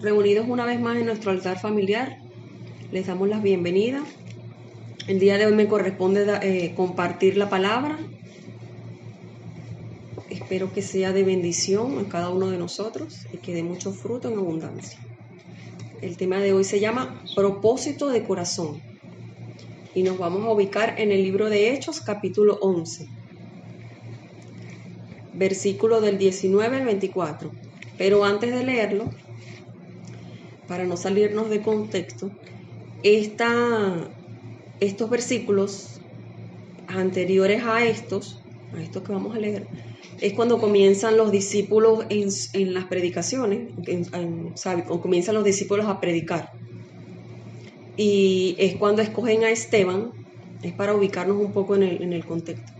Reunidos una vez más en nuestro altar familiar, les damos la bienvenida. El día de hoy me corresponde compartir la palabra. Espero que sea de bendición a cada uno de nosotros y que dé mucho fruto en abundancia. El tema de hoy se llama propósito de corazón y nos vamos a ubicar en el libro de Hechos, capítulo 11, versículo del 19 al 24. Pero antes de leerlo, para no salirnos de contexto, estos versículos anteriores a estos que vamos a leer, es cuando comienzan los discípulos en las predicaciones, o comienzan los discípulos a predicar. Y es cuando escogen a Esteban, es para ubicarnos un poco en el contexto.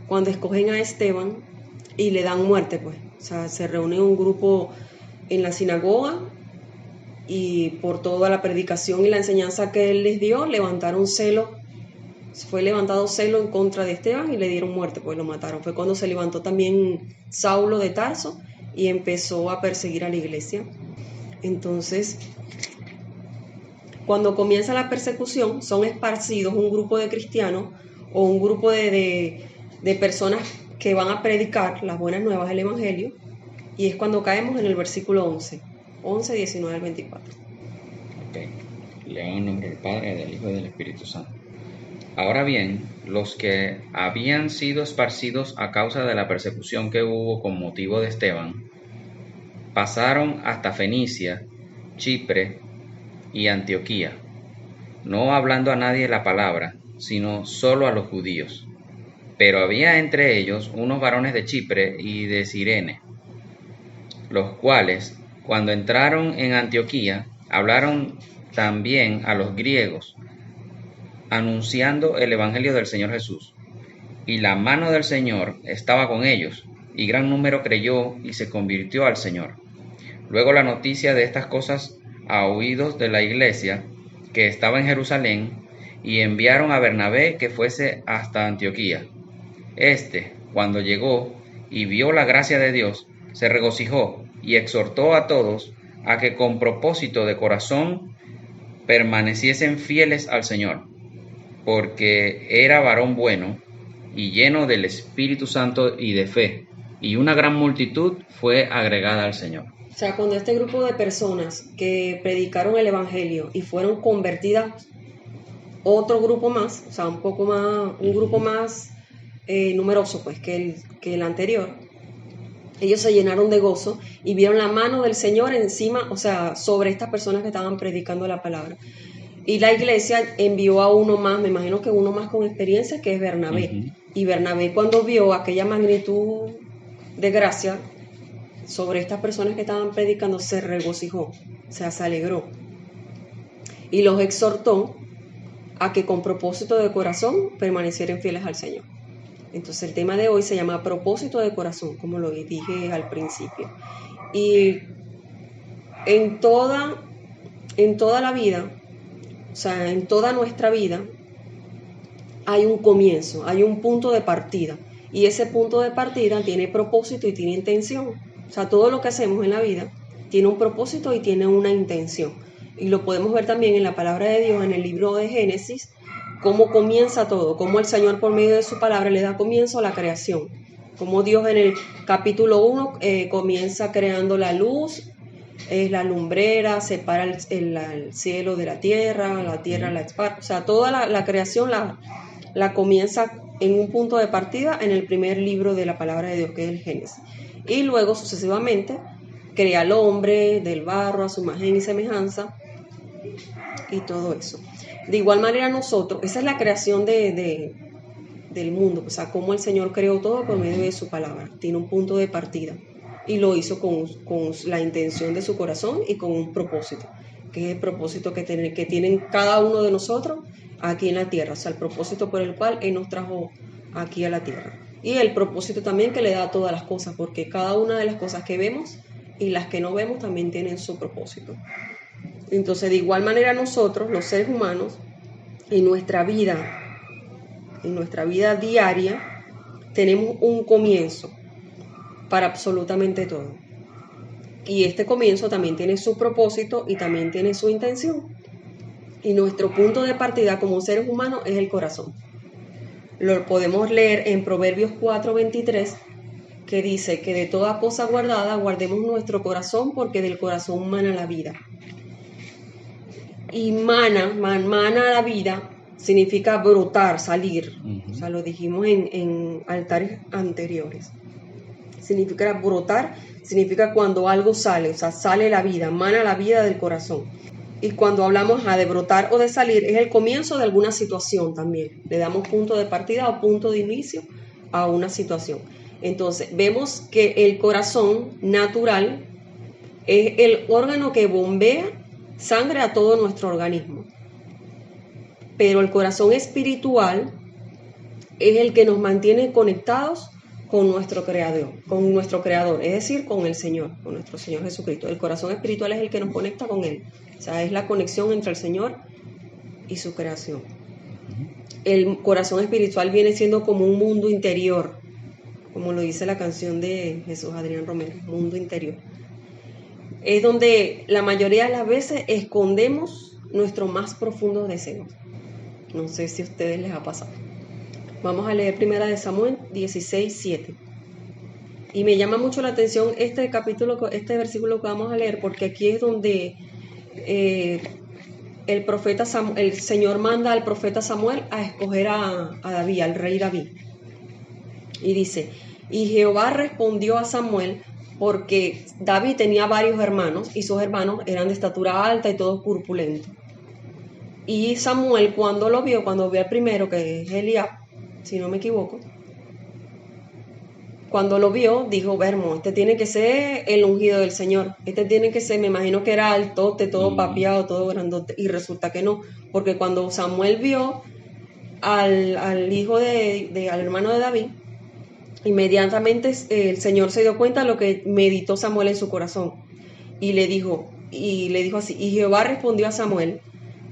Cuando escogen a Esteban y le dan muerte, pues. O sea, se reúne un grupo en la sinagoga y por toda la predicación y la enseñanza que él les dio, fue levantado celo en contra de Esteban y le dieron muerte, pues lo mataron. Fue cuando se levantó también Saulo de Tarso y empezó a perseguir a la iglesia. Entonces, cuando comienza la persecución, son esparcidos un grupo de cristianos o un grupo de personas que van a predicar las buenas nuevas del Evangelio, y es cuando caemos en el versículo 11, 19 al 24. Ok, leo en nombre del Padre, del Hijo y del Espíritu Santo. Ahora bien, los que habían sido esparcidos a causa de la persecución que hubo con motivo de Esteban, pasaron hasta Fenicia, Chipre y Antioquía, no hablando a nadie la palabra, sino solo a los judíos. Pero había entre ellos unos varones de Chipre y de Cirene, los cuales, cuando entraron en Antioquía, hablaron también a los griegos, anunciando el Evangelio del Señor Jesús. Y la mano del Señor estaba con ellos, y gran número creyó y se convirtió al Señor. Luego la noticia de estas cosas a oídos de la iglesia que estaba en Jerusalén, y enviaron a Bernabé que fuese hasta Antioquía. Cuando llegó y vio la gracia de Dios, se regocijó y exhortó a todos a que con propósito de corazón permaneciesen fieles al Señor, porque era varón bueno y lleno del Espíritu Santo y de fe, y una gran multitud fue agregada al Señor. O sea, cuando este grupo de personas que predicaron el Evangelio y fueron convertidas, otro grupo más, o sea, un grupo más numeroso pues que el anterior, ellos se llenaron de gozo y vieron la mano del Señor encima, o sea, sobre estas personas que estaban predicando la palabra. Y la iglesia envió a uno más, me imagino que uno más con experiencia, que es Bernabé. Y Bernabé, cuando vio aquella magnitud de gracia sobre estas personas que estaban predicando, se regocijó, o sea, se alegró. Y los exhortó a que con propósito de corazón permanecieran fieles al Señor. Entonces el tema de hoy se llama propósito de corazón, como lo dije al principio. Y en toda la vida, o sea, en toda nuestra vida, hay un comienzo, hay un punto de partida. Y ese punto de partida tiene propósito y tiene intención. O sea, todo lo que hacemos en la vida tiene un propósito y tiene una intención. Y lo podemos ver también en la palabra de Dios, en el libro de Génesis, cómo comienza todo, cómo el Señor por medio de su palabra le da comienzo a la creación. Cómo Dios en el capítulo 1 comienza creando la luz, la lumbrera, separa el cielo de la tierra la exparte. O sea, toda la creación la comienza en un punto de partida en el primer libro de la palabra de Dios, que es el Génesis. Y luego sucesivamente crea al hombre del barro a su imagen y semejanza y todo eso. De igual manera nosotros, esa es la creación del mundo, o sea, cómo el Señor creó todo por medio de su palabra. Tiene un punto de partida y lo hizo con la intención de su corazón y con un propósito, que es el propósito que tienen cada uno de nosotros aquí en la tierra, o sea, el propósito por el cual Él nos trajo aquí a la tierra. Y el propósito también que le da a todas las cosas, porque cada una de las cosas que vemos y las que no vemos también tienen su propósito. Entonces, de igual manera nosotros, los seres humanos, en nuestra vida diaria, tenemos un comienzo para absolutamente todo. Y este comienzo también tiene su propósito y también tiene su intención. Y nuestro punto de partida como seres humanos es el corazón. Lo podemos leer en Proverbios 4:23, que dice que de toda cosa guardada guardemos nuestro corazón, porque del corazón mana la vida. Y mana la vida significa brotar, salir. O sea, lo dijimos en altares anteriores. Significa brotar, significa cuando algo sale, o sea, sale la vida, mana la vida del corazón. Y cuando hablamos de brotar o de salir, es el comienzo de alguna situación también. Le damos punto de partida o punto de inicio a una situación. Entonces, vemos que el corazón natural es el órgano que bombea sangre a todo nuestro organismo. Pero el corazón espiritual es el que nos mantiene conectados con nuestro creador, es decir, con el Señor, con nuestro Señor Jesucristo. El corazón espiritual es el que nos conecta con Él. O sea, es la conexión entre el Señor y su creación. El corazón espiritual viene siendo como un mundo interior, como lo dice la canción de Jesús Adrián Romero, mundo interior. Es donde la mayoría de las veces escondemos nuestros más profundos deseos. No sé si a ustedes les ha pasado. Vamos a leer 1 de Samuel 16:7. Y me llama mucho la atención este versículo que vamos a leer, porque aquí es donde el Señor manda al profeta Samuel a escoger a David, al rey David. Y dice, y Jehová respondió a Samuel, porque David tenía varios hermanos, y sus hermanos eran de estatura alta y todos corpulentos. Y Samuel, cuando vio al primero, que es Eliab, si no me equivoco, cuando lo vio, dijo, vermo, este tiene que ser el ungido del Señor, este tiene que ser, me imagino que era altote, todo papiado, todo grandote, y resulta que no, porque cuando Samuel vio al hijo al hermano de David, inmediatamente el Señor se dio cuenta de lo que meditó Samuel en su corazón, y le dijo así, y Jehová respondió a Samuel,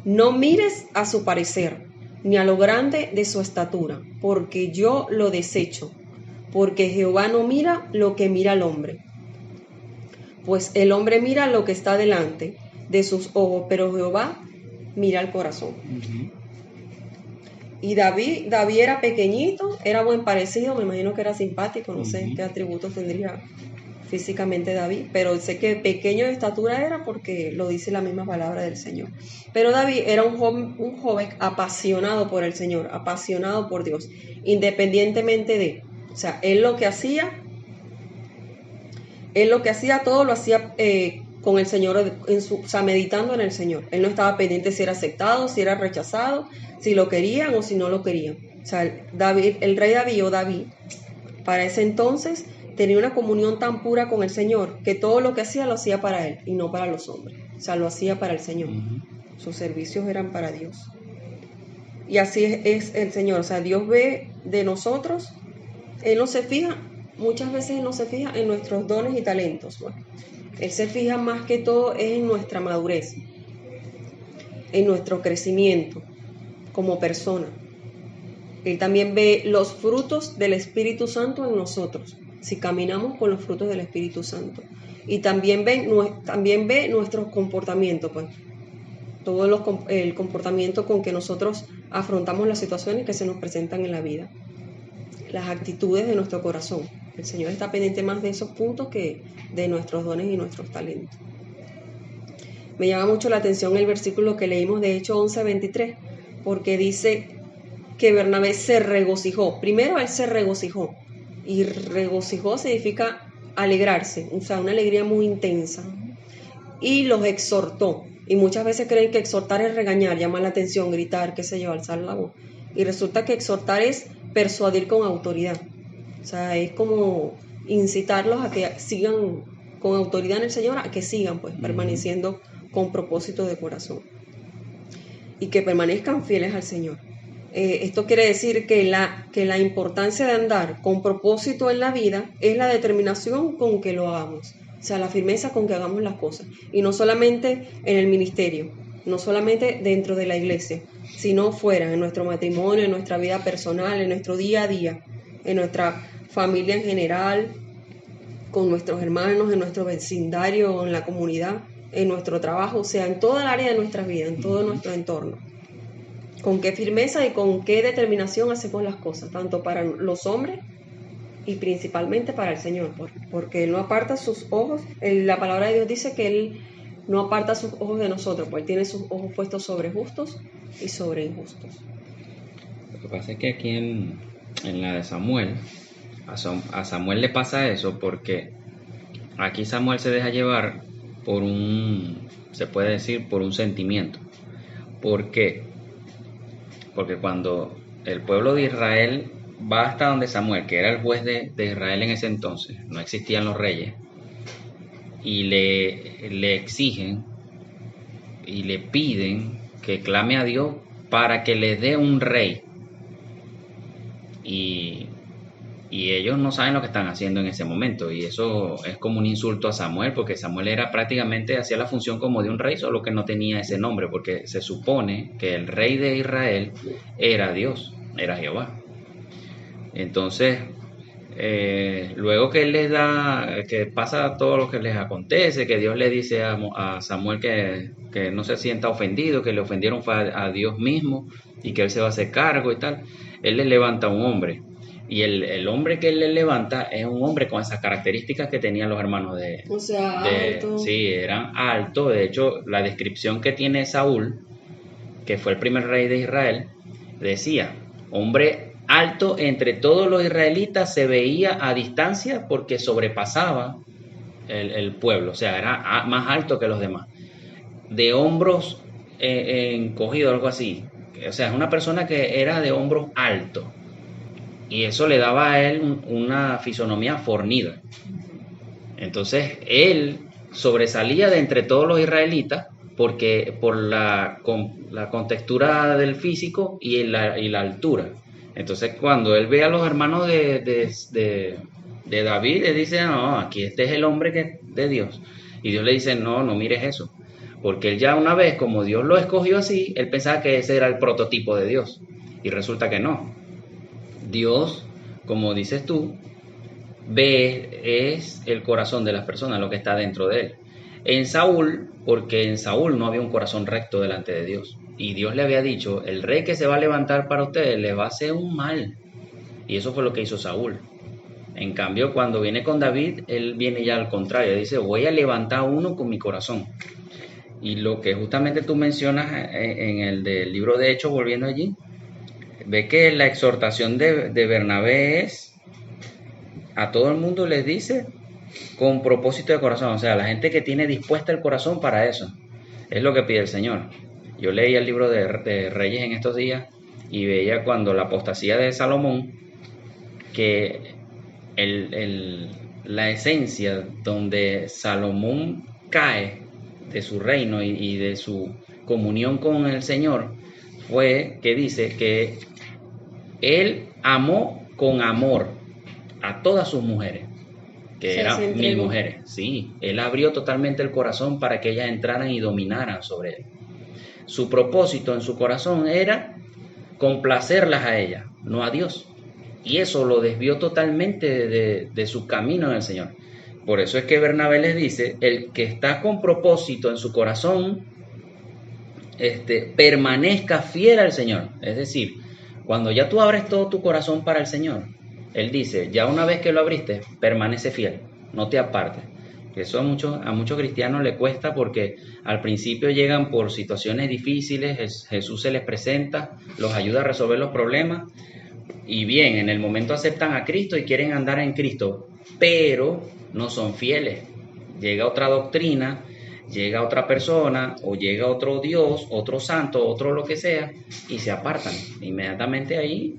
no mires a su parecer, ni a lo grande de su estatura, porque yo lo desecho, porque Jehová no mira lo que mira el hombre, pues el hombre mira lo que está delante de sus ojos, pero Jehová mira el corazón. Y David era pequeñito, era buen parecido, me imagino que era simpático, no sé qué atributos tendría físicamente David, pero sé que pequeño de estatura era porque lo dice la misma palabra del Señor. Pero David era un joven apasionado por el Señor, apasionado por Dios, independientemente de, o sea, él lo que hacía, todo lo hacía con el Señor, o sea, meditando en el Señor. Él no estaba pendiente si era aceptado, si era rechazado, si lo querían o si no lo querían. O sea, el rey David, para ese entonces, tenía una comunión tan pura con el Señor que todo lo que hacía lo hacía para Él y no para los hombres. O sea, lo hacía para el Señor. Sus servicios eran para Dios. Y así es el Señor. O sea, Dios ve de nosotros. Él no se fija, muchas veces Él no se fija en nuestros dones y talentos. Bueno, Él se fija más que todo en nuestra madurez, en nuestro crecimiento como persona. Él también ve los frutos del Espíritu Santo en nosotros, si caminamos con los frutos del Espíritu Santo. Y también ve nuestros comportamientos, pues, el comportamiento con que nosotros afrontamos las situaciones que se nos presentan en la vida, las actitudes de nuestro corazón. El Señor está pendiente más de esos puntos que de nuestros dones y nuestros talentos. Me llama mucho la atención el versículo que leímos de Hechos 11:23, porque dice que Bernabé se regocijó. Primero él se regocijó, y regocijó significa alegrarse, o sea, una alegría muy intensa, y los exhortó. Y muchas veces creen que exhortar es regañar, llamar la atención, gritar, qué sé yo, alzar la voz, y resulta que exhortar es persuadir con autoridad. O sea, es como incitarlos a que sigan con autoridad en el Señor, a que sigan pues permaneciendo con propósito de corazón y que permanezcan fieles al Señor. Esto quiere decir que la importancia de andar con propósito en la vida es la determinación con que lo hagamos, o sea, la firmeza con que hagamos las cosas, y no solamente en el ministerio, no solamente dentro de la iglesia, sino fuera, en nuestro matrimonio, en nuestra vida personal, en nuestro día a día, en nuestra familia en general, con nuestros hermanos, en nuestro vecindario, en la comunidad, en nuestro trabajo, o sea, en toda el área de nuestra vida, en todo nuestro entorno. Con qué firmeza y con qué determinación hacemos las cosas, tanto para los hombres y principalmente para el Señor, porque Él no aparta sus ojos. La palabra de Dios dice que Él no aparta sus ojos de nosotros, pues Él tiene sus ojos puestos sobre justos y sobre injustos. Lo que pasa es que aquí en la de Samuel, a Samuel le pasa eso porque aquí Samuel se deja llevar por se puede decir, por un sentimiento. ¿Por qué? Porque cuando el pueblo de Israel va hasta donde Samuel, que era el juez de Israel en ese entonces, no existían los reyes, y le exigen y le piden que clame a Dios para que les dé un rey. Y ellos no saben lo que están haciendo en ese momento, y eso es como un insulto a Samuel, porque Samuel era prácticamente, hacía la función como de un rey, solo que no tenía ese nombre, porque se supone que el rey de Israel era Dios, era Jehová. Entonces, luego que él les da, que pasa todo lo que les acontece, que Dios le dice a Samuel que no se sienta ofendido, que le ofendieron fue a Dios mismo, y que él se va a hacer cargo y tal, él le levanta a un hombre. Y el hombre que él le levanta es un hombre con esas características que tenían los hermanos O sea, alto. Sí, eran altos. De hecho, la descripción que tiene Saúl, que fue el primer rey de Israel, decía, hombre alto entre todos los israelitas, se veía a distancia porque sobrepasaba el pueblo. O sea, era más alto que los demás. De hombros encogidos, algo así. O sea, es una persona que era de hombros altos. Y eso le daba a él una fisonomía fornida. Entonces él sobresalía de entre todos los israelitas porque por la contextura del físico y la altura. Entonces cuando él ve a los hermanos de David, le dice, no, aquí este es el hombre de Dios. Y Dios le dice, no mires eso. Porque él ya una vez, como Dios lo escogió así, él pensaba que ese era el prototipo de Dios. Y resulta que no. Dios, como dices tú, es el corazón de las personas, lo que está dentro de él. En Saúl, porque en Saúl no había un corazón recto delante de Dios. Y Dios le había dicho, el rey que se va a levantar para ustedes le va a hacer un mal. Y eso fue lo que hizo Saúl. En cambio, cuando viene con David, él viene ya al contrario. Dice, voy a levantar uno con mi corazón. Y lo que justamente tú mencionas en el del libro de Hechos, volviendo allí, ve que la exhortación de Bernabé es, a todo el mundo les dice, con propósito de corazón, o sea, la gente que tiene dispuesta el corazón para eso, es lo que pide el Señor. Yo leí el libro de Reyes en estos días y veía cuando la apostasía de Salomón, que la esencia donde Salomón cae de su reino y de su comunión con el Señor, fue que dice que él amó con amor a todas sus mujeres, que eran 1000 mujeres. Sí, él abrió totalmente el corazón para que ellas entraran y dominaran sobre él. Su propósito en su corazón era complacerlas a ellas, no a Dios. Y eso lo desvió totalmente de su camino en el Señor. Por eso es que Bernabé les dice, el que está con propósito en su corazón, permanezca fiel al Señor. Es decir, cuando ya tú abres todo tu corazón para el Señor, Él dice, ya una vez que lo abriste, permanece fiel, no te apartes. Eso a muchos cristianos le cuesta porque al principio llegan por situaciones difíciles, Jesús se les presenta, los ayuda a resolver los problemas y bien, en el momento aceptan a Cristo y quieren andar en Cristo, pero no son fieles. Llega otra doctrina, llega otra persona o llega otro Dios, otro santo, otro lo que sea y se apartan. Inmediatamente ahí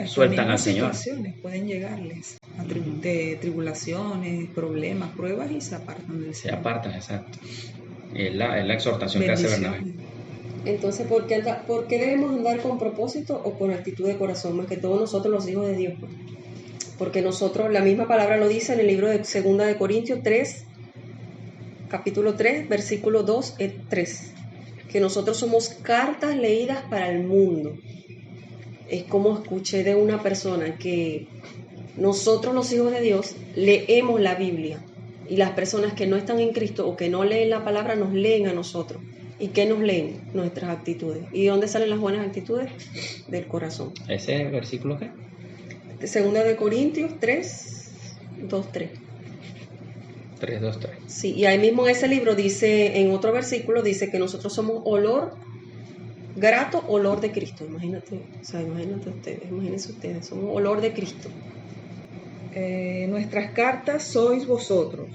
sueltan al Señor. Situaciones pueden llegarles de tribulaciones, problemas, pruebas y se apartan del Señor. Se apartan, exacto. Es la exhortación que hace Bernabé. Entonces, ¿por qué debemos andar con propósito o con actitud de corazón? Más que todos nosotros los hijos de Dios. Porque nosotros, la misma palabra lo dice en el libro de 2 de Corintios 3, capítulo 3, versículo 2 y 3, que nosotros somos cartas leídas para el mundo. Es como escuché de una persona que nosotros los hijos de Dios leemos la Biblia y las personas que no están en Cristo o que no leen la palabra nos leen a nosotros. ¿Y qué nos leen? Nuestras actitudes. ¿Y de dónde salen las buenas actitudes? Del corazón. ¿Ese versículo qué? Segunda de Corintios 3, 2, 3. 3, 2, 3. Sí, y ahí mismo en ese libro dice, en otro versículo, dice que nosotros somos grato olor de Cristo. Imagínense ustedes, somos olor de Cristo. Nuestras cartas sois vosotros,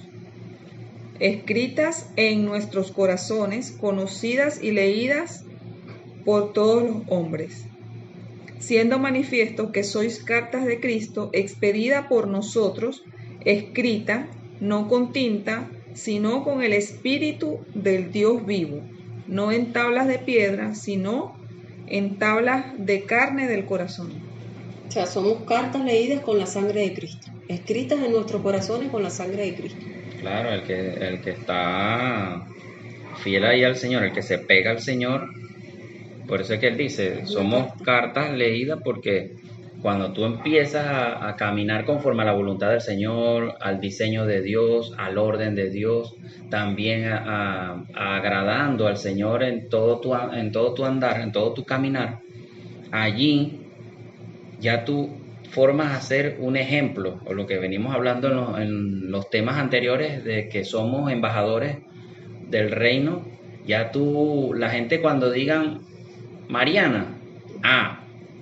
escritas en nuestros corazones, conocidas y leídas por todos los hombres, siendo manifiesto que sois cartas de Cristo, expedida por nosotros, escrita, no con tinta, sino con el Espíritu del Dios vivo, no en tablas de piedra, sino en tablas de carne del corazón. O sea, somos cartas leídas con la sangre de Cristo, escritas en nuestros corazones con la sangre de Cristo. Claro, el que está fiel ahí al Señor, el que se pega al Señor, por eso es que él dice, somos cartas leídas, porque cuando tú empiezas a caminar conforme a la voluntad del Señor, al diseño de Dios, al orden de Dios, también agradando al Señor en todo tu andar, en todo tu caminar, allí ya tú formas a ser un ejemplo, o lo que venimos hablando en los temas anteriores, de que somos embajadores del reino. Ya tú, la gente cuando digan Mariana,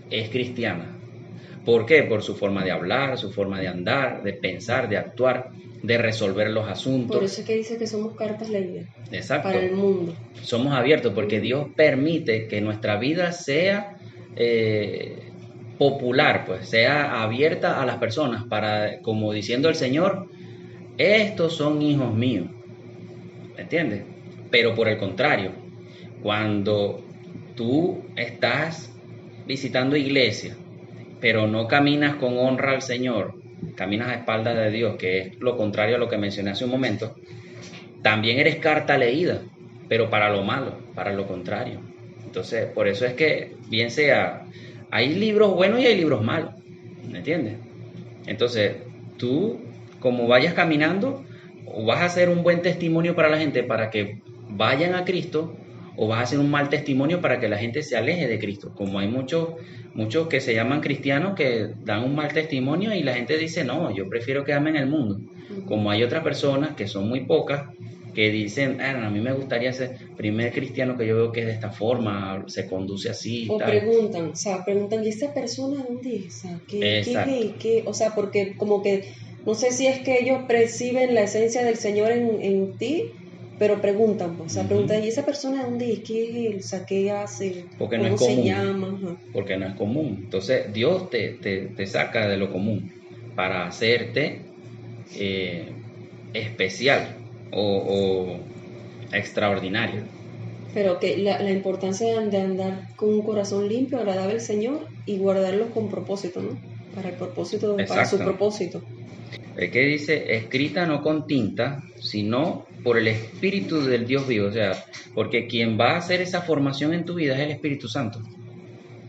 es cristiana. ¿Por qué? Por su forma de hablar, su forma de andar, de pensar, de actuar, de resolver los asuntos. Por eso es que dice que somos cartas leídas. Exacto. Para el mundo. Somos abiertos porque Dios permite que nuestra vida sea popular, pues sea abierta a las personas, para, como diciendo el Señor, estos son hijos míos, ¿me entiendes? Pero por el contrario, cuando tú estás visitando iglesia, pero no caminas con honra al Señor, caminas a espaldas de Dios, que es lo contrario a lo que mencioné hace un momento, también eres carta leída, pero para lo malo, para lo contrario. Entonces, por eso es que, bien sea, hay libros buenos y hay libros malos, ¿me entiendes? Entonces, tú, como vayas caminando, o vas a hacer un buen testimonio para la gente para que vayan a Cristo, o vas a hacer un mal testimonio para que la gente se aleje de Cristo. Como hay muchos que se llaman cristianos que dan un mal testimonio y la gente dice, no, yo prefiero quedarme en el mundo. Como hay otras personas, que son muy pocas, que dicen, a mí me gustaría ser primer cristiano que yo veo que es de esta forma, se conduce así. O tal. preguntan, ¿y esa persona dónde es? O sea, ¿qué? O sea, porque como que, no sé si es que ellos perciben la esencia del Señor en ti, pero preguntan, o sea, preguntan, ¿y esa persona dónde es? ¿Qué es él? O sea, ¿qué hace? Porque ¿Cómo no es se común. llama? Ajá. Porque no es común. Entonces, Dios te saca de lo común para hacerte especial o extraordinario. Pero que la importancia de andar con un corazón limpio, agradable al Señor y guardarlo con propósito, ¿no? Para su propósito. Es que dice, escrita no con tinta, sino por el Espíritu del Dios vivo. O sea, porque quien va a hacer esa formación en tu vida es el Espíritu Santo.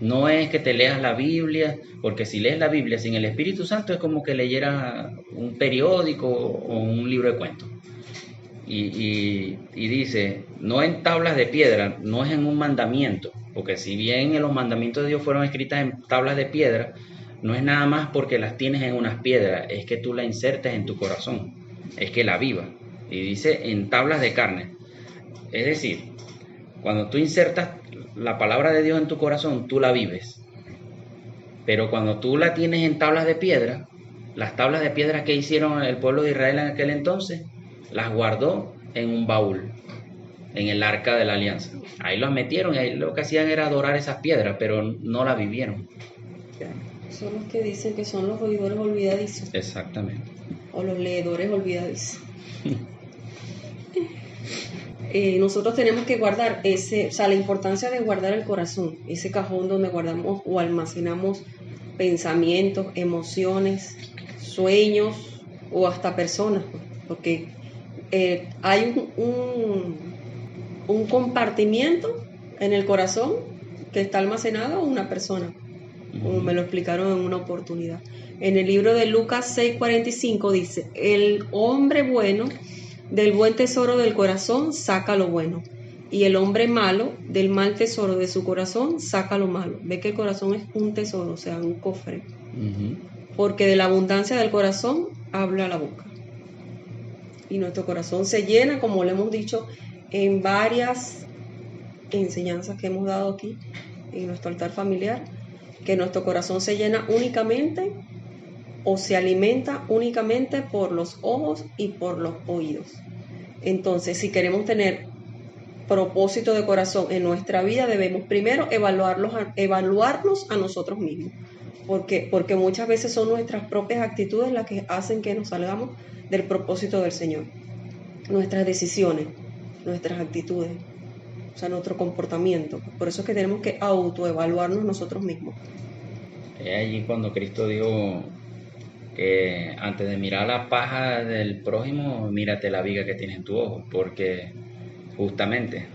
No es que te leas la Biblia, porque si lees la Biblia sin el Espíritu Santo es como que leyeras un periódico o un libro de cuentos. Y dice, no en tablas de piedra, no es en un mandamiento, porque si bien los mandamientos de Dios fueron escritas en tablas de piedra, no es nada más porque las tienes en unas piedras, es que tú la insertes en tu corazón, es que la vivas. Y dice en tablas de carne. Es decir, cuando tú insertas la palabra de Dios en tu corazón, tú la vives. Pero cuando tú la tienes en tablas de piedra, las tablas de piedra que hicieron el pueblo de Israel en aquel entonces, las guardó en un baúl, en el arca de la alianza. Ahí las metieron y ahí lo que hacían era adorar esas piedras, pero no las vivieron. Son los que dicen que son los oidores olvidadizos. Exactamente. O los leedores olvidadizos. Nosotros tenemos que guardar la importancia de guardar el corazón, ese cajón donde guardamos o almacenamos pensamientos, emociones, sueños o hasta personas, porque hay un compartimiento en el corazón que está almacenado una persona. como me lo explicaron en una oportunidad. En el libro de Lucas 6:45 dice, el hombre bueno del buen tesoro del corazón saca lo bueno, y el hombre malo del mal tesoro de su corazón saca lo malo. Ve que el corazón es un tesoro, o sea, un cofre. Porque de la abundancia del corazón habla la boca. Y nuestro corazón se llena, como le hemos dicho en varias enseñanzas que hemos dado aquí en nuestro altar familiar, que nuestro corazón se llena únicamente o se alimenta únicamente por los ojos y por los oídos. Entonces, si queremos tener propósito de corazón en nuestra vida, debemos primero evaluarnos a nosotros mismos. Porque muchas veces son nuestras propias actitudes las que hacen que nos salgamos del propósito del Señor. Nuestras decisiones, nuestras actitudes, o sea, nuestro comportamiento. Por eso es que tenemos que autoevaluarnos nosotros mismos. Es allí cuando Cristo dijo que antes de mirar la paja del prójimo, mírate la viga que tienes en tu ojo, porque justamente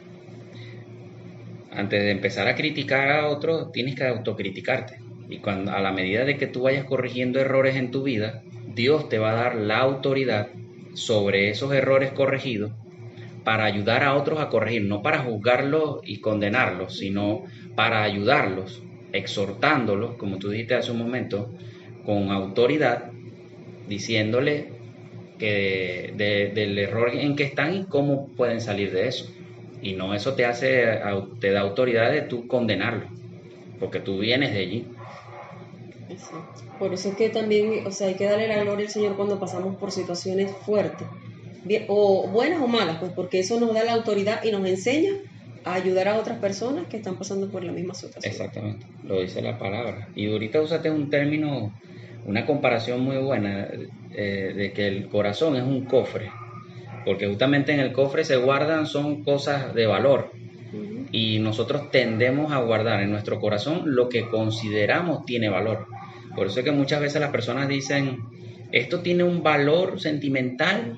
antes de empezar a criticar a otros, tienes que autocriticarte. Y a la medida de que tú vayas corrigiendo errores en tu vida, Dios te va a dar la autoridad sobre esos errores corregidos para ayudar a otros a corregir, no para juzgarlos y condenarlos, sino para ayudarlos, exhortándolos, como tú dijiste hace un momento, con autoridad, diciéndole que del error en que están y cómo pueden salir de eso. Y no eso te da autoridad de tú condenarlo, porque tú vienes de allí. Exacto. Por eso es que también, o sea, hay que darle la gloria al Señor cuando pasamos por situaciones fuertes, bien, o buenas o malas, pues porque eso nos da la autoridad y nos enseña a ayudar a otras personas que están pasando por la misma situación. Exactamente, lo dice la palabra. Y ahorita usaste un término, una comparación muy buena, de que el corazón es un cofre, porque justamente en el cofre se guardan son cosas de valor. Y nosotros tendemos a guardar en nuestro corazón lo que consideramos tiene valor. Por eso es que muchas veces las personas dicen, esto tiene un valor sentimental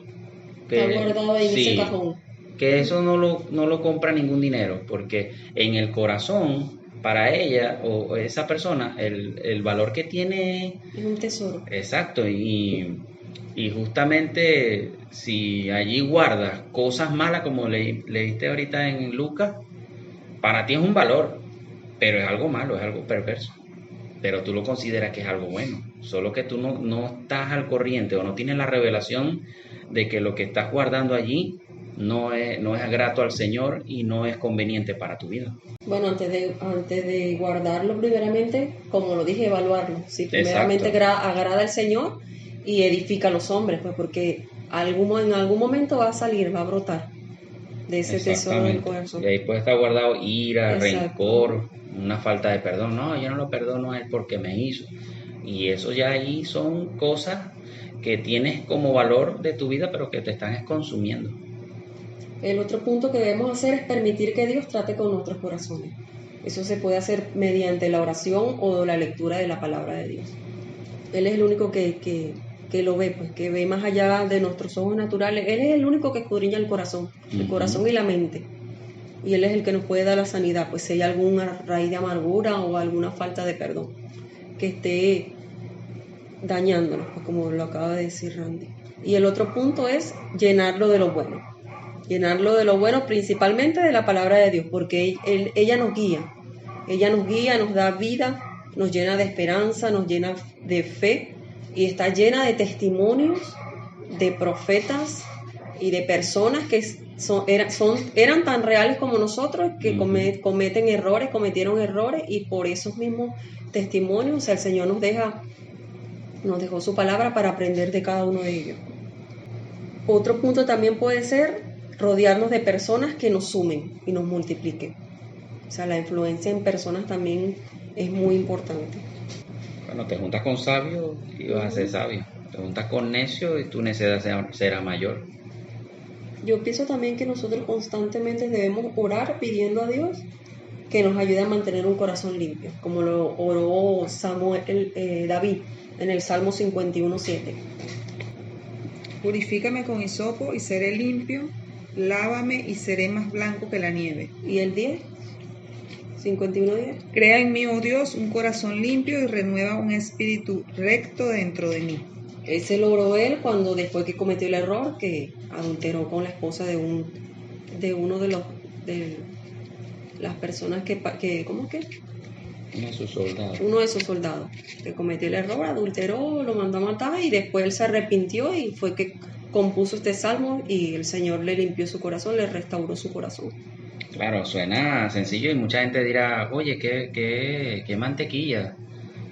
que está guardado en ese cajón, que eso no lo compra ningún dinero, porque en el corazón, para ella o esa persona, el valor que tiene es un tesoro. Exacto, y justamente si allí guardas cosas malas, como leíste ahorita en Lucas, para ti es un valor, pero es algo malo, es algo perverso. Pero tú lo consideras que es algo bueno, solo que tú no estás al corriente o no tienes la revelación de que lo que estás guardando allí no es grato al Señor y no es conveniente para tu vida. Bueno, antes de guardarlo, primeramente, como lo dije, evaluarlo. Si primeramente agrada al Señor y edifica a los hombres, pues porque en algún momento va a salir, va a brotar de ese tesoro del corazón. Y ahí puede estar guardado ira, rencor, una falta de perdón. No, yo no lo perdono a él porque me hizo. Y eso ya ahí son cosas que tienes como valor de tu vida, pero que te están consumiendo. El otro punto que debemos hacer es permitir que Dios trate con nuestros corazones. Eso se puede hacer mediante la oración o la lectura de la palabra de Dios. Él es el único que lo ve, pues, que ve más allá de nuestros ojos naturales. Él es el único que escudriña el corazón y la mente. Y Él es el que nos puede dar la sanidad, pues si hay alguna raíz de amargura o alguna falta de perdón que esté dañándonos, pues, como lo acaba de decir Randy. Y el otro punto es llenarlo de lo bueno. Llenarlo de lo bueno, principalmente de la palabra de Dios, porque ella nos guía. Ella nos guía, nos da vida, nos llena de esperanza, nos llena de fe y está llena de testimonios de profetas y de personas que eran tan reales como nosotros, que cometieron errores y por esos mismos testimonios, o sea, el Señor nos dejó su palabra para aprender de cada uno de ellos. Otro punto también puede ser rodearnos de personas que nos sumen y nos multipliquen. O sea, la influencia en personas también es muy importante. Bueno, te juntas con sabios y vas a ser sabio. Te juntas con necios y tu necedad será mayor. Yo pienso también que nosotros constantemente debemos orar pidiendo a Dios que nos ayude a mantener un corazón limpio, como lo oró David en el Salmo 51:7. Purifícame con hisopo y seré limpio, lávame y seré más blanco que la nieve. ¿Y el 10? 51:10. Crea en mí, oh Dios, un corazón limpio y renueva un espíritu recto dentro de mí. Ese logró él cuando después que cometió el error que adulteró con la esposa de uno de las personas que ¿cómo es que? Uno de sus soldados. Uno de sus soldados que cometió el error, adulteró, lo mandó a matar y después él se arrepintió y fue que compuso este salmo y el Señor le limpió su corazón, le restauró su corazón. Claro, suena sencillo y mucha gente dirá, oye, qué mantequilla.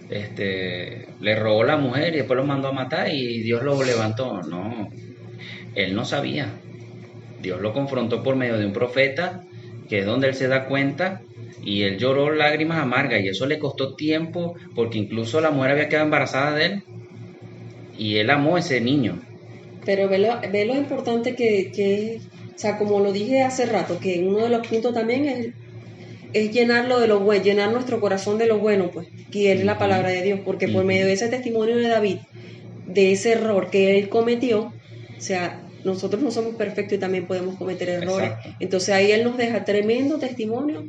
Le robó la mujer y después lo mandó a matar y Dios lo levantó. No, él no sabía. Dios lo confrontó por medio de un profeta, que es donde él se da cuenta, y él lloró lágrimas amargas y eso le costó tiempo porque incluso la mujer había quedado embarazada de él y él amó a ese niño. Pero ve lo importante que, o sea, como lo dije hace rato, que uno de los puntos también es llenarlo de lo bueno, llenar nuestro corazón de lo bueno, pues, que es la palabra de Dios, porque por medio de ese testimonio de David, de ese error que él cometió, o sea, nosotros no somos perfectos y también podemos cometer errores. Exacto. Entonces ahí él nos deja tremendo testimonio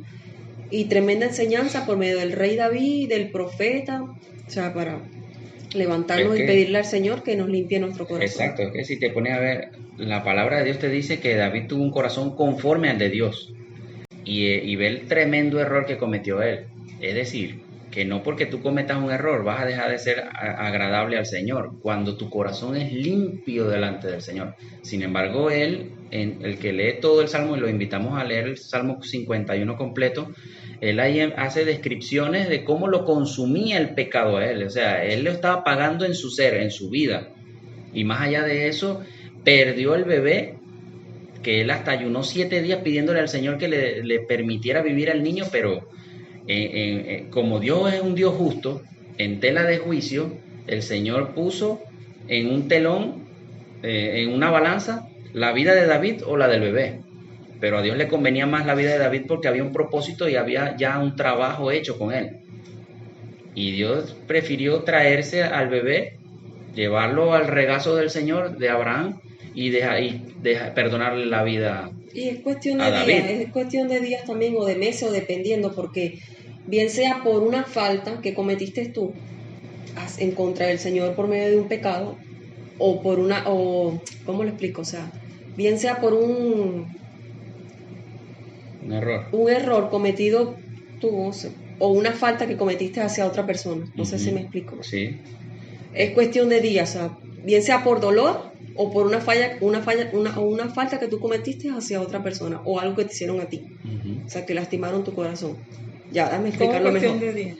y tremenda enseñanza por medio del rey David, del profeta, o sea, para levantarnos y pedirle al Señor que nos limpie nuestro corazón. Exacto, es que si te pones a ver, la palabra de Dios te dice que David tuvo un corazón conforme al de Dios y ve el tremendo error que cometió él. Es decir, que no porque tú cometas un error vas a dejar de ser agradable al Señor, cuando tu corazón es limpio delante del Señor. Sin embargo, el que lee todo el Salmo, y lo invitamos a leer el Salmo 51 completo, él ahí hace descripciones de cómo lo consumía el pecado a él. O sea, él lo estaba pagando en su ser, en su vida. Y más allá de eso, perdió el bebé, que él hasta ayunó 7 días pidiéndole al Señor que le permitiera vivir al niño, pero como Dios es un Dios justo, en tela de juicio, el Señor puso en un telón, en una balanza, la vida de David o la del bebé. Pero a Dios le convenía más la vida de David porque había un propósito y había ya un trabajo hecho con él. Y Dios prefirió traerse al bebé, llevarlo al regazo del Señor, de Abraham, y perdonarle la vida. Y es cuestión de días, es cuestión de días también, o de meses, o dependiendo, porque bien sea por una falta que cometiste tú en contra del Señor por medio de un pecado, o por ¿cómo lo explico? O sea, bien sea por un error cometido tú, o una falta que cometiste hacia otra persona. No sé si me explico. Sí. Es cuestión de días, o sea, bien sea por dolor o por una falta que tú cometiste hacia otra persona, o algo que te hicieron a ti. O sea, que lastimaron tu corazón. Ya, dame explicarlo mejor. ¿Cómo cuestión de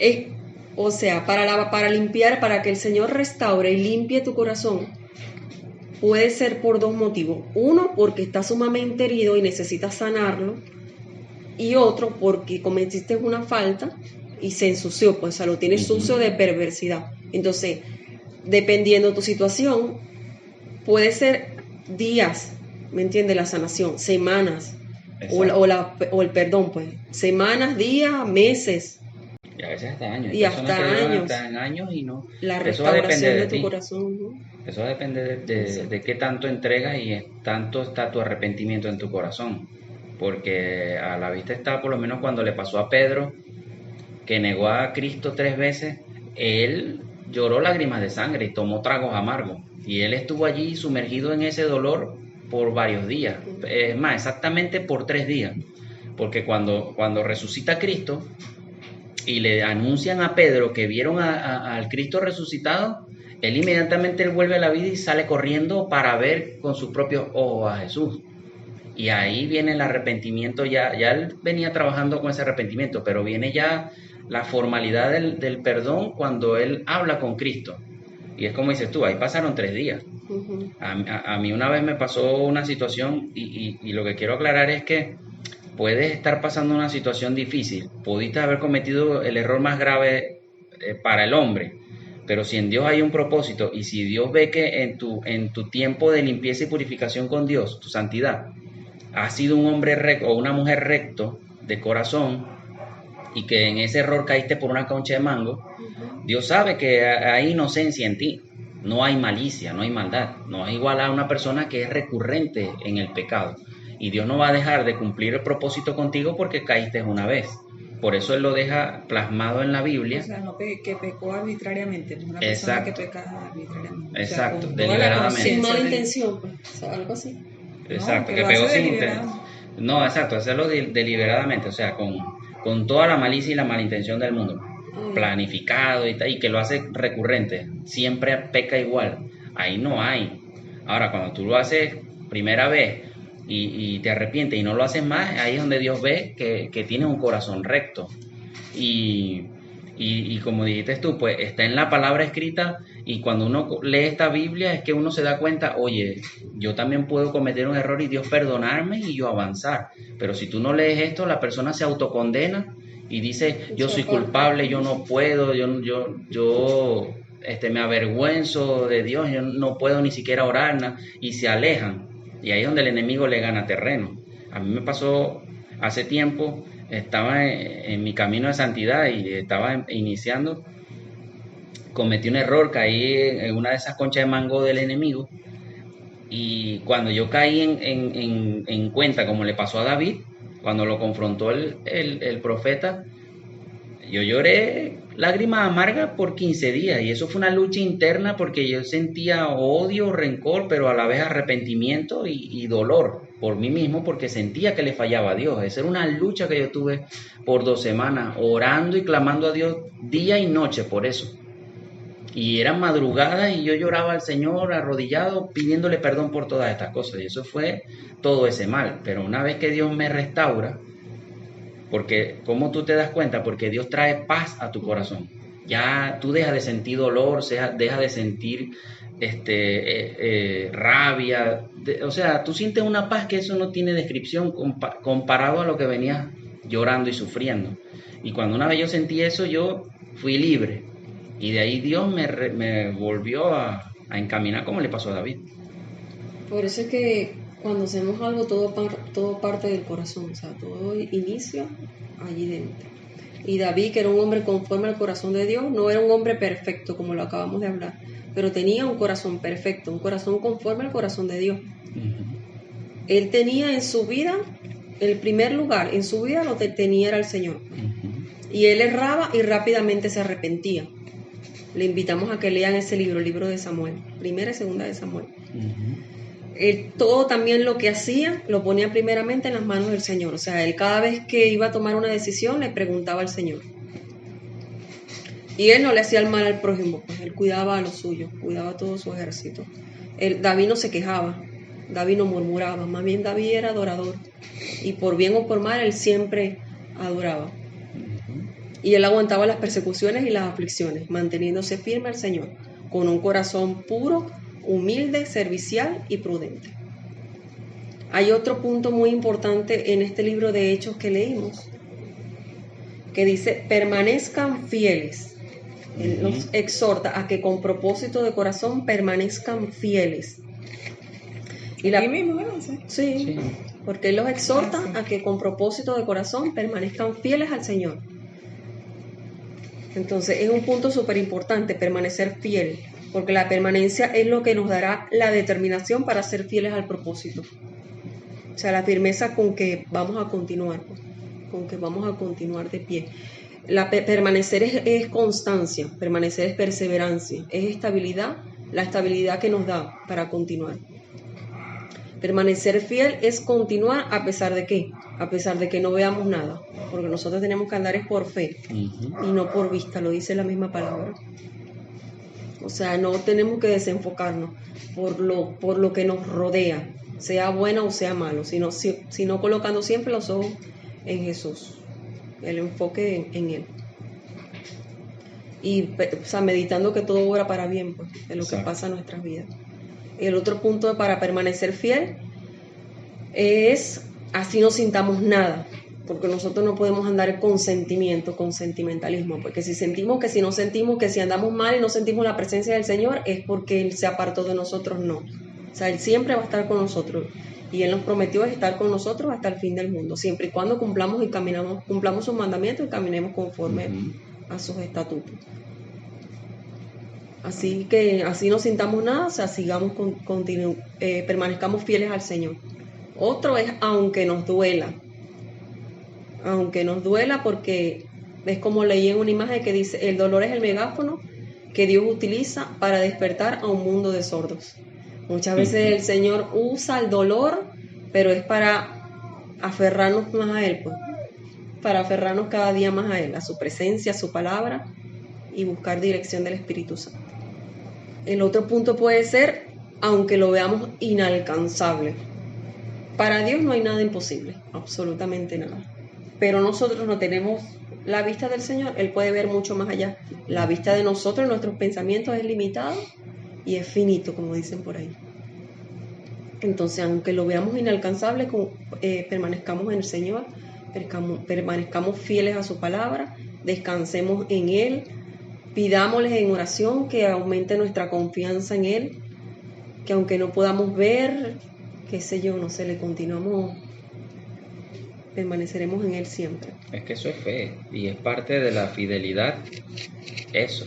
días? O sea, para limpiar, para que el Señor restaure y limpie tu corazón, puede ser por 2 motivos. Uno, porque está sumamente herido y necesitas sanarlo. Y otro, porque cometiste una falta y se ensució, pues, o sea, lo tienes sucio de perversidad. Entonces, dependiendo de tu situación, puede ser días, ¿me entiendes? La sanación, semanas, o el perdón, pues, semanas, días, meses. Y a veces hasta años. Y hasta años. Hasta en años y no. La restauración de tu corazón, ¿no? Eso depende de qué tanto entregas y tanto está tu arrepentimiento en tu corazón. Porque a la vista está, por lo menos cuando le pasó a Pedro, que negó a Cristo 3 veces, él lloró lágrimas de sangre y tomó tragos amargos. Y él estuvo allí sumergido en ese dolor por varios días. Es más, exactamente por 3 días. Porque cuando resucita Cristo y le anuncian a Pedro que vieron al Cristo resucitado, él inmediatamente vuelve a la vida y sale corriendo para ver con sus propios ojos a Jesús. Y ahí viene el arrepentimiento, ya él venía trabajando con ese arrepentimiento, pero viene ya la formalidad del perdón cuando él habla con Cristo. Y es como dices tú, ahí pasaron 3 días. A mí una vez me pasó una situación y lo que quiero aclarar es que puedes estar pasando una situación difícil, pudiste haber cometido el error más grave para el hombre, pero si en Dios hay un propósito y si Dios ve que en tu tiempo de limpieza y purificación con Dios, tu santidad, has sido un hombre recto o una mujer recto de corazón y que en ese error caíste por una concha de mango, Dios sabe que hay inocencia en ti, no hay malicia, no hay maldad, no es igual a una persona que es recurrente en el pecado. Y Dios no va a dejar de cumplir el propósito contigo porque caíste una vez. Por eso Él lo deja plasmado en la Biblia. O sea, no que pecó arbitrariamente, no es una persona que Exacto. peca arbitrariamente. Exacto, O sea, con toda la deliberadamente. Sin conciencia mala de- intención, pues, o sea, algo así. Exacto, No, que lo pegó hace sin deliberadamente. No, exacto, hacerlo deliberadamente, o sea, con toda la malicia y la malintención del mundo, Ay. planificado y que lo hace recurrente, siempre peca igual. Ahí no hay. Ahora, cuando tú lo haces primera vez y te arrepientes y no lo haces más, ahí es donde Dios ve que tienes un corazón recto. Y como dijiste tú, pues está en la palabra escrita, y cuando uno lee esta Biblia es que uno se da cuenta, oye, yo también puedo cometer un error y Dios perdonarme y yo avanzar. Pero si tú no lees esto, la persona se autocondena y dice, yo soy culpable, yo no puedo, yo me avergüenzo de Dios, yo no puedo ni siquiera orar, y se alejan. Y ahí es donde el enemigo le gana terreno. A mí me pasó hace tiempo, estaba en mi camino de santidad y estaba iniciando, cometí un error, caí en una de esas conchas de mango del enemigo, y cuando yo caí en cuenta, como le pasó a David, cuando lo confrontó el profeta, yo lloré lágrimas amargas por 15 días, y eso fue una lucha interna porque yo sentía odio, rencor, pero a la vez arrepentimiento y dolor por mí mismo porque sentía que le fallaba a Dios. Esa era una lucha que yo tuve por 2 semanas, orando y clamando a Dios día y noche por eso. Y eran madrugadas y yo lloraba al Señor arrodillado pidiéndole perdón por todas estas cosas, y eso fue todo ese mal. Pero una vez que Dios me restaura, porque ¿cómo tú te das cuenta? Porque Dios trae paz a tu corazón. Ya tú dejas de sentir dolor, dejas de sentir rabia. O sea, tú sientes una paz que eso no tiene descripción comparado a lo que venías llorando y sufriendo. Y cuando una vez yo sentí eso, yo fui libre. Y de ahí Dios me volvió a encaminar como le pasó a David. Por eso es que cuando hacemos algo, todo parte del corazón, o sea, todo inicia allí dentro. Y David, que era un hombre conforme al corazón de Dios, no era un hombre perfecto, como lo acabamos de hablar, pero tenía un corazón perfecto, un corazón conforme al corazón de Dios. Él tenía en su vida, el primer lugar en su vida lo que tenía era el Señor. Y él erraba y rápidamente se arrepentía. Le invitamos a que lean ese libro, el libro de Samuel, primera y segunda de Samuel. Él, todo también lo que hacía lo ponía primeramente en las manos del Señor. O sea, él cada vez que iba a tomar una decisión le preguntaba al Señor. Y él no le hacía el mal al prójimo, pues él cuidaba a los suyos, cuidaba a todo su ejército. David no se quejaba, David no murmuraba, más bien David era adorador. Y por bien o por mal, él siempre adoraba. Y él aguantaba las persecuciones y las aflicciones, manteniéndose firme al Señor, con un corazón puro, humilde, servicial y prudente. Hay otro punto muy importante en este libro de Hechos que leímos, que dice, permanezcan fieles. Él nos exhorta a que con propósito de corazón permanezcan fieles. Y la mismo, ¿no? Sí, porque él los exhorta a que con propósito de corazón permanezcan fieles al Señor. Entonces es un punto súper importante, permanecer fiel, porque la permanencia es lo que nos dará la determinación para ser fieles al propósito. O sea, la firmeza con que vamos a continuar, con que vamos a continuar de pie. Permanecer es constancia, permanecer es perseverancia, es estabilidad, la estabilidad que nos da para continuar. Permanecer fiel es continuar a pesar de qué, a pesar de que no veamos nada, porque nosotros tenemos que andar es por fe y no por vista, lo dice la misma palabra. O sea, no tenemos que desenfocarnos por lo que nos rodea, sea bueno o sea malo, sino colocando siempre los ojos en Jesús, el enfoque en Él. Y o sea, meditando que todo obra para bien, pues, de lo que pasa en nuestras vidas. El otro punto para permanecer fiel es así no sintamos nada, porque nosotros no podemos andar con sentimiento, con sentimentalismo, porque si no sentimos, que si andamos mal y no sentimos la presencia del Señor es porque Él se apartó de nosotros, no. O sea, Él siempre va a estar con nosotros y Él nos prometió estar con nosotros hasta el fin del mundo, siempre y cuando cumplamos sus mandamientos y caminemos conforme a sus estatutos. Así que así no sintamos nada, o sea, permanezcamos fieles al Señor. Otro es aunque nos duela. Aunque nos duela, porque es como leí en una imagen que dice, el dolor es el megáfono que Dios utiliza para despertar a un mundo de sordos. Muchas veces el Señor usa el dolor, pero es para aferrarnos más a Él, pues, para aferrarnos cada día más a Él, a su presencia, a su palabra, y buscar dirección del Espíritu Santo. El otro punto puede ser, aunque lo veamos inalcanzable. Para Dios no hay nada imposible, absolutamente nada. Pero nosotros no tenemos la vista del Señor, Él puede ver mucho más allá. La vista de nosotros, nuestros pensamientos es limitado y es finito, como dicen por ahí. Entonces, aunque lo veamos inalcanzable, permanezcamos en el Señor, permanezcamos fieles a su palabra, descansemos en Él, pidámosles en oración que aumente nuestra confianza en Él, que aunque no podamos ver, qué sé yo, no sé, le continuamos, permaneceremos en Él siempre. Es que eso es fe y es parte de la fidelidad, eso,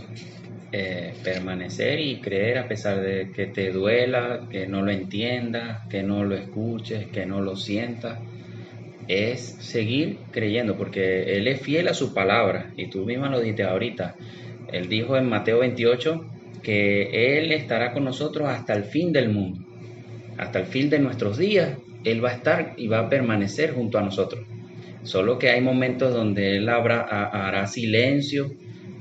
permanecer y creer a pesar de que te duela, que no lo entiendas, que no lo escuches, que no lo sientas, es seguir creyendo, porque Él es fiel a su palabra, y tú misma lo dijiste ahorita. Él dijo en Mateo 28 que Él estará con nosotros hasta el fin del mundo, hasta el fin de nuestros días. Él va a estar y va a permanecer junto a nosotros. Solo que hay momentos donde Él hará silencio,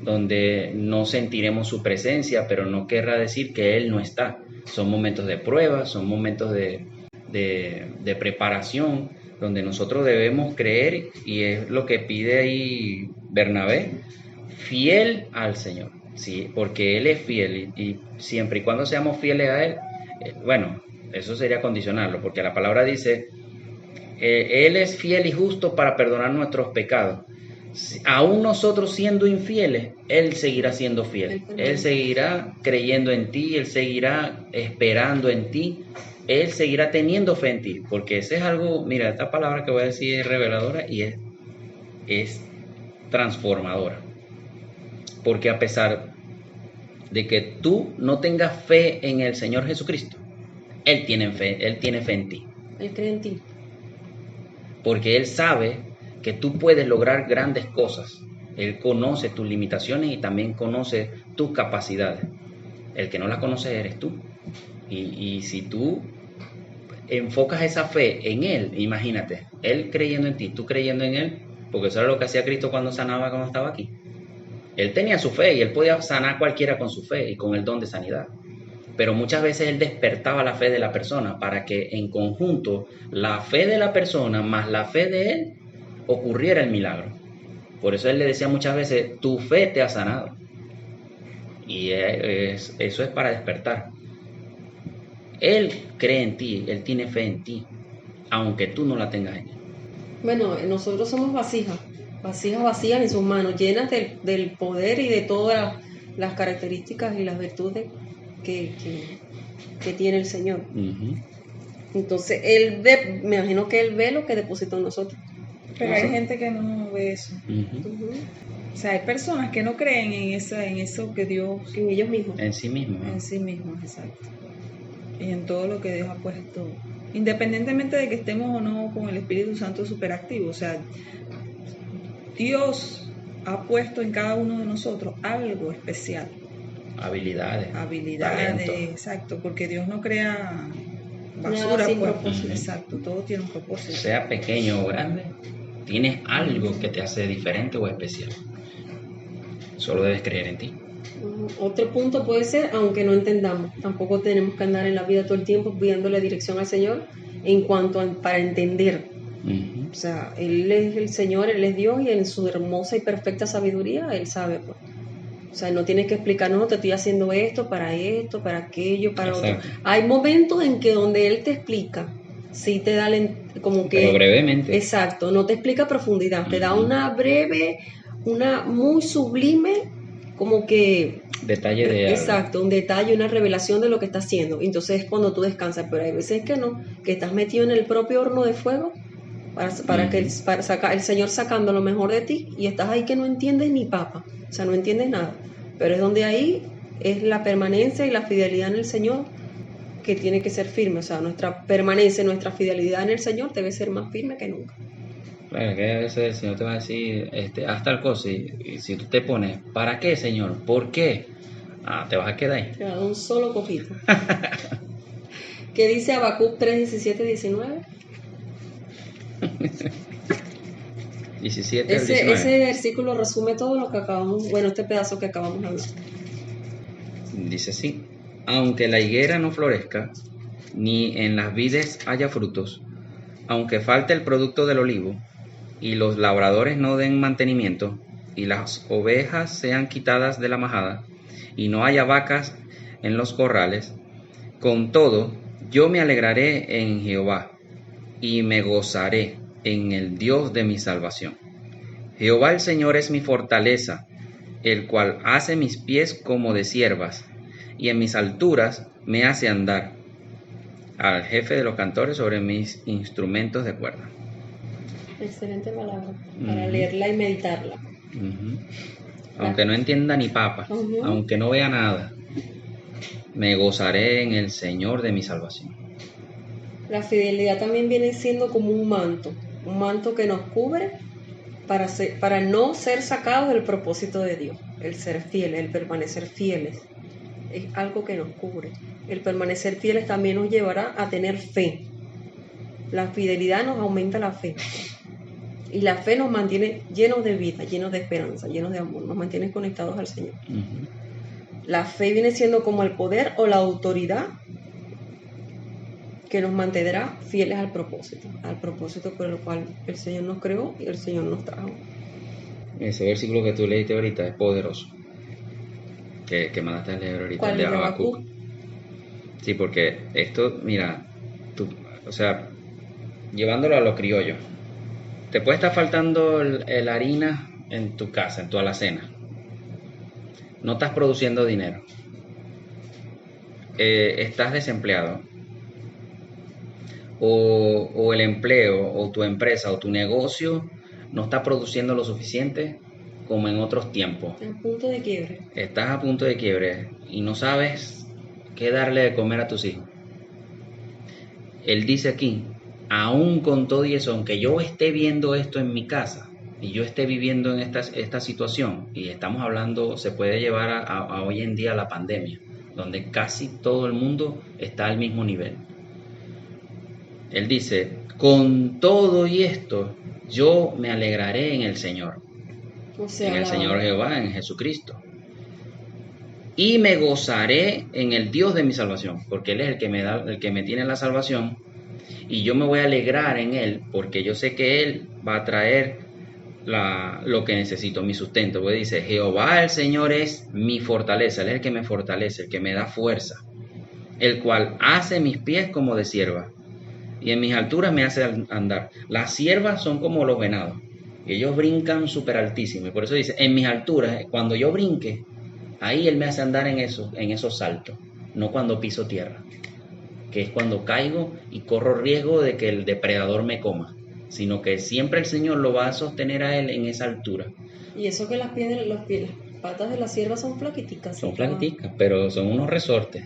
donde no sentiremos su presencia, pero no querrá decir que Él no está. Son momentos de prueba, son momentos de preparación, donde nosotros debemos creer, y es lo que pide ahí Bernabé, fiel al Señor, ¿sí? Porque Él es fiel, y siempre y cuando seamos fieles a Él, bueno, eso sería condicionarlo, porque la palabra dice, Él es fiel y justo para perdonar nuestros pecados. Aún nosotros siendo infieles, Él seguirá siendo fiel. Él seguirá creyendo en ti, Él seguirá esperando en ti, Él seguirá teniendo fe en ti, porque ese es algo, mira, esta palabra que voy a decir es reveladora y es transformadora. Porque a pesar de que tú no tengas fe en el Señor Jesucristo, Él tiene fe en ti. Él cree en ti. Porque Él sabe que tú puedes lograr grandes cosas. Él conoce tus limitaciones y también conoce tus capacidades. El que no las conoce eres tú. Y si tú enfocas esa fe en Él, imagínate, Él creyendo en ti, tú creyendo en Él, porque eso era lo que hacía Cristo cuando sanaba, cuando estaba aquí. Él tenía su fe y Él podía sanar a cualquiera con su fe y con el don de sanidad. Pero muchas veces Él despertaba la fe de la persona para que en conjunto la fe de la persona más la fe de Él ocurriera el milagro. Por eso Él le decía muchas veces, tu fe te ha sanado. Y eso es para despertar. Él cree en ti, Él tiene fe en ti, aunque tú no la tengas en Él. Bueno, nosotros somos vasijas vacías en sus manos, llenas del poder y de todas las características y las virtudes que tiene el Señor. Uh-huh. Entonces, Él ve, me imagino que Él ve lo que depositó en nosotros. Pero hay gente que no ve eso. Uh-huh. Uh-huh. O sea, hay personas que no creen en eso que Dios... En ellos mismos. En sí mismos. En sí mismos, exacto. Y en todo lo que Dios ha puesto. Independientemente de que estemos o no con el Espíritu Santo superactivo. O sea, Dios ha puesto en cada uno de nosotros algo especial. Habilidades, exacto, porque Dios no crea basura, pues, exacto, todo tiene un propósito. Sea pequeño o grande, tienes algo que te hace diferente o especial. Solo debes creer en ti. Otro punto puede ser, aunque no entendamos, tampoco tenemos que andar en la vida todo el tiempo pidiéndole dirección al Señor en cuanto para entender. Uh-huh. O sea, Él es el Señor, Él es Dios, y en su hermosa y perfecta sabiduría Él sabe, pues. O sea, no tienes que explicar, no, te estoy haciendo esto, para aquello, para otro. Hay momentos en que donde Él te explica, sí te da como que... Pero brevemente. Exacto, no te explica a profundidad, te da una breve, una muy sublime, como que... Detalle de... Exacto, un detalle, una revelación de lo que está haciendo. Entonces es cuando tú descansas, pero hay veces que no, que estás metido en el propio horno de fuego para sacar el Señor sacando lo mejor de ti, y estás ahí que no entiendes ni papa. O sea, no entiendes nada, pero es donde ahí es la permanencia y la fidelidad en el Señor que tiene que ser firme, o sea, nuestra permanencia, nuestra fidelidad en el Señor debe ser más firme que nunca. Claro, que a veces el Señor te va a decir, haz tal cosa, y si tú te pones, ¿para qué, Señor? ¿Por qué? Te vas a quedar ahí. Te va a dar un solo cojito. ¿Qué dice Habacuc 3, 17, 19? 17 al 19. Ese versículo resume todo lo que acabamos, bueno, este pedazo que acabamos de hablar. Dice así: aunque la higuera no florezca, ni en las vides haya frutos, aunque falte el producto del olivo, y los labradores no den mantenimiento, y las ovejas sean quitadas de la majada, y no haya vacas en los corrales, con todo yo me alegraré en Jehová, y me gozaré en el Dios de mi salvación. Jehová el Señor es mi fortaleza, el cual hace mis pies como de ciervas, y en mis alturas me hace andar. Al jefe de los cantores sobre mis instrumentos de cuerda. Excelente palabra, para leerla y meditarla. Aunque no entienda ni papa, aunque no vea nada, me gozaré en el Señor de mi salvación. La fidelidad también viene siendo como un manto que nos cubre para no ser sacados del propósito de Dios. El ser fieles, el permanecer fieles, es algo que nos cubre. El permanecer fieles también nos llevará a tener fe. La fidelidad nos aumenta la fe. Y la fe nos mantiene llenos de vida, llenos de esperanza, llenos de amor, nos mantiene conectados al Señor. La fe viene siendo como el poder o la autoridad que nos mantendrá fieles al propósito por el cual el Señor nos creó y el Señor nos trajo. Ese versículo que tú leíste ahorita es poderoso, que mandaste a leer ahorita. ¿Cuál de es Habacuc? Sí, porque esto, mira, o sea, llevándolo a lo criollo, te puede estar faltando la harina en tu casa, en tu alacena. No estás produciendo dinero. Estás desempleado. O el empleo, o tu empresa, o tu negocio no está produciendo lo suficiente como en otros tiempos. A punto de quiebre. Estás a punto de quiebre y no sabes qué darle de comer a tus hijos. Él dice aquí: aún con todo y eso, aunque yo esté viendo esto en mi casa y yo esté viviendo en esta situación, y estamos hablando, se puede llevar a hoy en día la pandemia, donde casi todo el mundo está al mismo nivel. Él dice: con todo y esto, yo me alegraré en el Señor, en el Señor Jehová, en Jesucristo. Y me gozaré en el Dios de mi salvación, porque Él es el que me tiene la salvación. Y yo me voy a alegrar en Él, porque yo sé que Él va a traer lo que necesito, mi sustento. Porque dice: Jehová el Señor es mi fortaleza, Él es el que me fortalece, el que me da fuerza, el cual hace mis pies como de cierva, y en mis alturas me hace andar. Las ciervas son como los venados, y ellos brincan súper altísimo, y por eso dice: en mis alturas, cuando yo brinque, ahí Él me hace andar en esos saltos, no cuando piso tierra, que es cuando caigo y corro riesgo de que el depredador me coma, sino que siempre el Señor lo va a sostener a Él en esa altura. Y eso que las patas de la cierva son flaquiticas. Son flaquiticas, pero son unos resortes.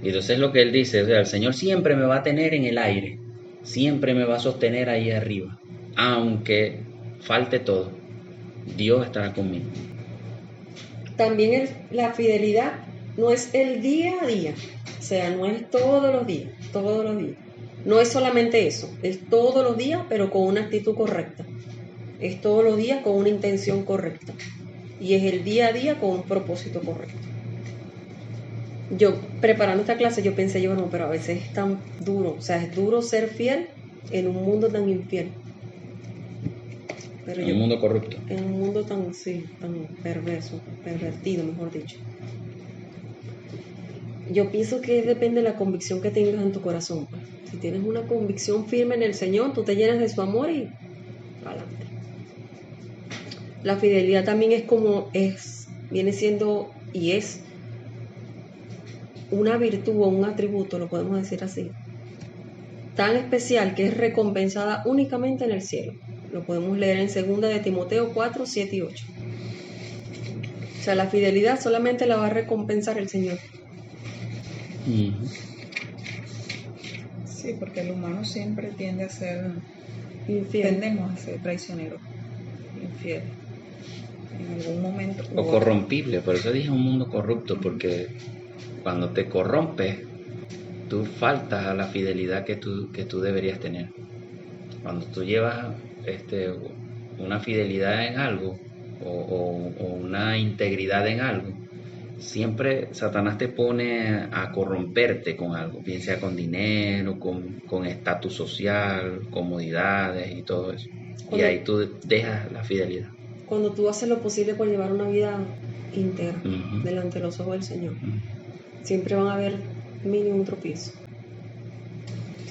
Y entonces lo que Él dice, o sea, el Señor siempre me va a tener en el aire, siempre me va a sostener ahí arriba, aunque falte todo, Dios estará conmigo. También la fidelidad no es el día a día, o sea, no es todos los días. No es solamente eso, es todos los días, pero con una actitud correcta. Es todos los días con una intención correcta. Y es el día a día con un propósito correcto. Yo, preparando esta clase, yo pensé, no, pero a veces es tan duro, o sea, es duro ser fiel en un mundo tan infiel. En un mundo corrupto. En un mundo tan perverso, pervertido, mejor dicho. Yo pienso que depende de la convicción que tengas en tu corazón. Pues. Si tienes una convicción firme en el Señor, tú te llenas de su amor y adelante. La fidelidad también viene siendo y es una virtud o un atributo, lo podemos decir así, tan especial que es recompensada únicamente en el cielo. Lo podemos leer en 2 de Timoteo 4, 7 y 8. O sea, la fidelidad solamente la va a recompensar el Señor. Sí, porque el humano siempre tiende a ser, Infiel. tendemos a ser traicioneros, infieles, en algún momento. O corrompible, por eso dije un mundo corrupto, porque cuando te corrompes, tú faltas a la fidelidad que tú deberías tener. Cuando tú llevas una fidelidad en algo o una integridad en algo, siempre Satanás te pone a corromperte con algo, bien sea con dinero, con estatus social, comodidades y todo eso. Y ahí tú dejas la fidelidad. Cuando tú haces lo posible por llevar una vida íntegra Ujú. delante de los ojos del Señor, Ujú. siempre van a haber mínimo un tropiezo.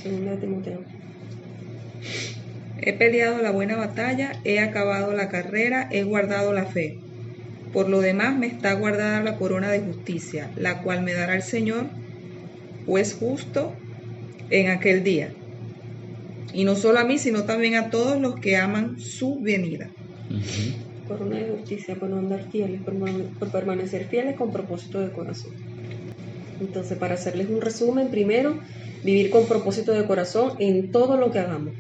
Segunda de Timoteo. He peleado la buena batalla, he acabado la carrera, he guardado la fe. Por lo demás me está guardada la corona de justicia, la cual me dará el Señor, juez justo, en aquel día. Y no solo a mí, sino también a todos los que aman su venida. Ujú. Corona de justicia por no andar fieles, por permanecer fieles con propósito de corazón. Entonces, para hacerles un resumen, primero, vivir con propósito de corazón en todo lo que hagamos.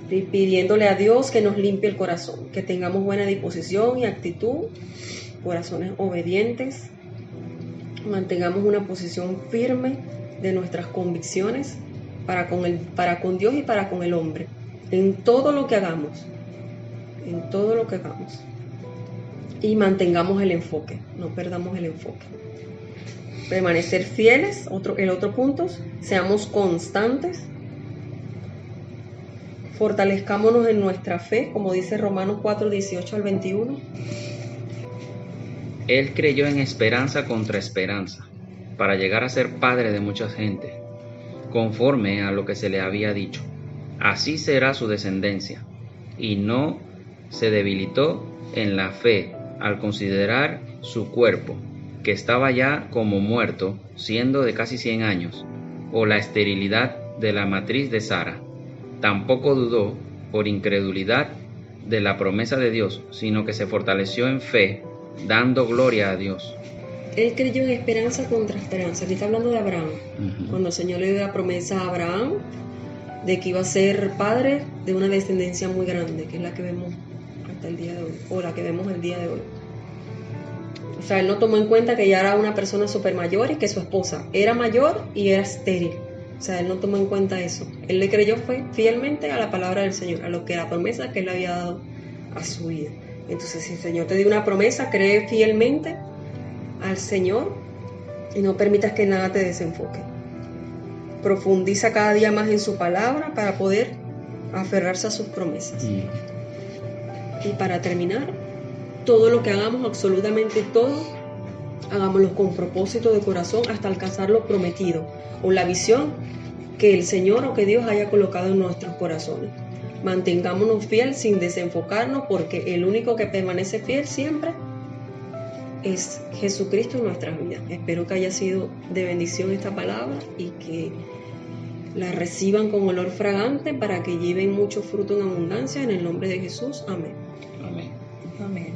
Pidiéndole a Dios que nos limpie el corazón, que tengamos buena disposición y actitud, corazones obedientes, mantengamos una posición firme de nuestras convicciones para con Dios y para con el hombre, en todo lo que hagamos, y mantengamos el enfoque, no perdamos el enfoque. Permanecer fieles, el otro punto, seamos constantes. Fortalezcámonos en nuestra fe, como dice Romanos 4, 18 al 21. Él creyó en esperanza contra esperanza, para llegar a ser padre de mucha gente, conforme a lo que se le había dicho. Así será su descendencia. Y no se debilitó en la fe al considerar su cuerpo, que estaba ya como muerto, siendo de casi 100 años, o la esterilidad de la matriz de Sara. Tampoco dudó por incredulidad de la promesa de Dios, sino que se fortaleció en fe, dando gloria a Dios. Él creyó en esperanza contra esperanza. Aquí está hablando de Abraham. Ujú. Cuando el Señor le dio la promesa a Abraham de que iba a ser padre de una descendencia muy grande, que es la que vemos hasta el día de hoy, o la que vemos el día de hoy. O sea, él no tomó en cuenta que ya era una persona súper mayor y que su esposa era mayor y era estéril. O sea, él no tomó en cuenta eso. Él le creyó fielmente a la palabra del Señor, a lo que la promesa que él le había dado a su vida. Entonces, si el Señor te dio una promesa, cree fielmente al Señor y no permitas que nada te desenfoque. Profundiza cada día más en su palabra para poder aferrarse a sus promesas. Y para terminar, todo lo que hagamos, absolutamente todo, hagámoslo con propósito de corazón hasta alcanzar lo prometido o la visión que el Señor o que Dios haya colocado en nuestros corazones. Mantengámonos fiel sin desenfocarnos, porque el único que permanece fiel siempre es Jesucristo en nuestras vidas. Espero que haya sido de bendición esta palabra y que la reciban con olor fragante para que lleven mucho fruto en abundancia. En el nombre de Jesús, amén. Amén. Amén.